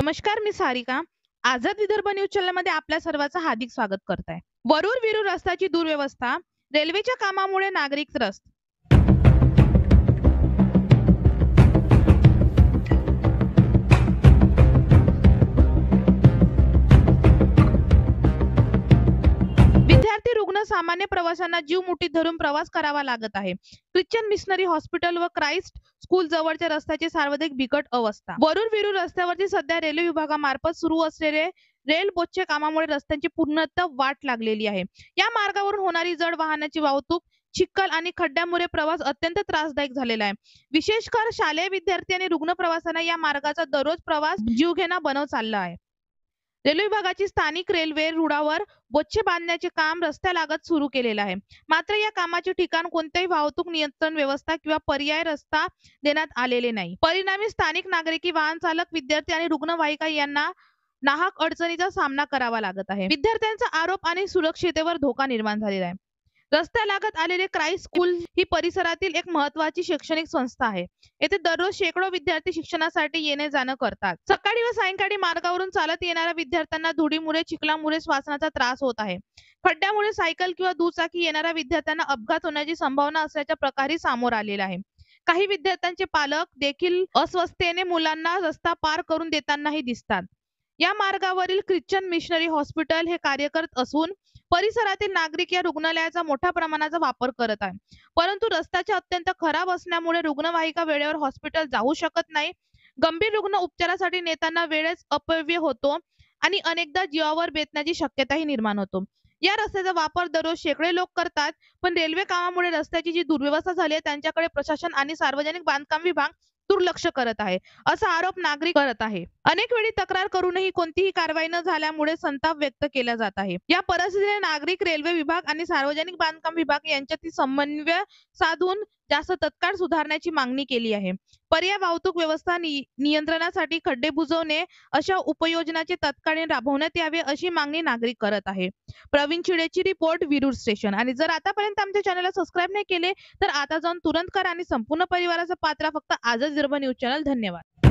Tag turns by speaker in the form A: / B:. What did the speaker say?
A: नमस्कार, मी सारिका. आझाद विदर्भ न्यूज चॅनलमध्ये आपल्या सर्वांचं हार्दिक स्वागत करत आहे. वरूर-विरूर रस्त्याची दुर्व्यवस्था, रेल्वेच्या कामामुळे नागरिक त्रस्त. विद्यार्थी, रुग्ण, सामान्य प्रवाशांना जीव मुठीत धरून प्रवास करावा लागत आहे. ख्रिश्चन मिशनरी हॉस्पिटल व क्राइस्ट स्कूल जवळच्या रस्त्याची सार्वजनिक बिकट अवस्था. वरूर-विरूर रस्त्यावरती सध्या रेल्वे विभागामार्फत सुरू असलेले रेल बोजच्या कामामुळे रस्त्यांची पूर्णतः वाट लागलेली आहे. या मार्गावरून होणारी जड वाहनाची वाहतूक, चिखल आणि खड्ड्यामुळे प्रवास अत्यंत त्रासदायक झालेला आहे. विशेषकर शालेय विद्यार्थी आणि रुग्ण प्रवाशांना या मार्गाचा दररोज प्रवास जीवघेणा बनत चालला आहे. रेल्वे विभागाची स्थानिक रेल्वे रुळावर बोच्छे बांधण्याचे काम रस्त्यालगत सुरू केलेलं आहे. मात्र या कामाचे ठिकाण कोणत्याही वाहतूक नियंत्रण व्यवस्था किंवा पर्याय रस्ता देण्यात आलेले नाही. परिणामी स्थानिक नागरिक, वाहन चालक, विद्यार्थी आणि रुग्णवाहिका यांना नाहक अडचणीचा सामना करावा लागत आहे. विद्यार्थ्यांचा आरोप आणि सुरक्षिततेवर धोका निर्माण झालेला आहे. रस्त्यालगत आलेले क्राइस्ट स्कूल ही परिसरातील एक महत्त्वाची शैक्षणिक संस्था आहे. येथे दररोज शेकडो विद्यार्थी शिक्षणासाठी येणे जाणे करतात. सकाळी व सायंकाळी मार्गावरून चालत येणाऱ्या विद्यार्थ्यांना धुळीमुळे, चिखलामुळे श्वासनाचा त्रास होत आहे. खड्ड्यामुळे सायकल किंवा दुचाकी येणाऱ्या विद्यार्थ्यांना अपघात होण्याची संभावना असल्याच्या प्रकारही समोर आलेला आहे. काही विद्यार्थ्यांचे पालक देखील अस्वस्थतेने मुलांना रस्ता पार करून देतानाही दिसतात. या मार्गावरील ख्रिश्चन मिशनरी हॉस्पिटल हे कार्य करत असून परिसरातील नागरिक या रुग्णालयाचा मोठ्या प्रमाणाचा वापर करत आहे. परंतु रस्त्याचे अत्यंत खराब असल्यामुळे रुग्णवाहिका वेळेवर हॉस्पिटल जाऊ शकत नाही. गंभीर रुग्ण उपचारासाठी नेताना वेळेस अपव्यय होतो आणि अनेकदा जीवावर बेतण्याची शक्यताही निर्माण होतो. या रस्त्याचा वापर दररोज शेकडो लोक करतात, पण रेल्वे कामामुळे रस्त्याची जी दुर्व्यवस्था झाली आहे त्यांच्याकडे प्रशासन आणि सार्वजनिक बांधकाम विभाग दुर्लक्ष करत आहे, असा आरोप नागरिक करत आहे. अनेक वेळी तक्रार करूनही कोणतीही कारवाई न झाल्यामुळे संताप व्यक्त केला जात आहे. या परिस्थितीने नागरिक, रेल्वे विभाग आणि सार्वजनिक बांधकाम विभाग यांच्यातील समन्वय साधून जास्त तत्काळ सुधारण्याची मागणी केली आहे. पर्याय वाहतूक व्यवस्था नियंत्रणासाठी खड्डे बुजवणे अशा उपाययोजनाचे तत्काळ राबवण्यात यावे अशी मागणी नागरिक करत आहे. प्रवीण चिडेची रिपोर्ट, विरूर स्टेशन. आणि जर आतापर्यंत आमच्या चॅनलला सबस्क्राईब नाही केले तर आता जाऊन तुरंत करा आणि संपूर्ण परिवाराचा पात्रा फक्त आझाद विदर्भ न्यूज चॅनल. धन्यवाद.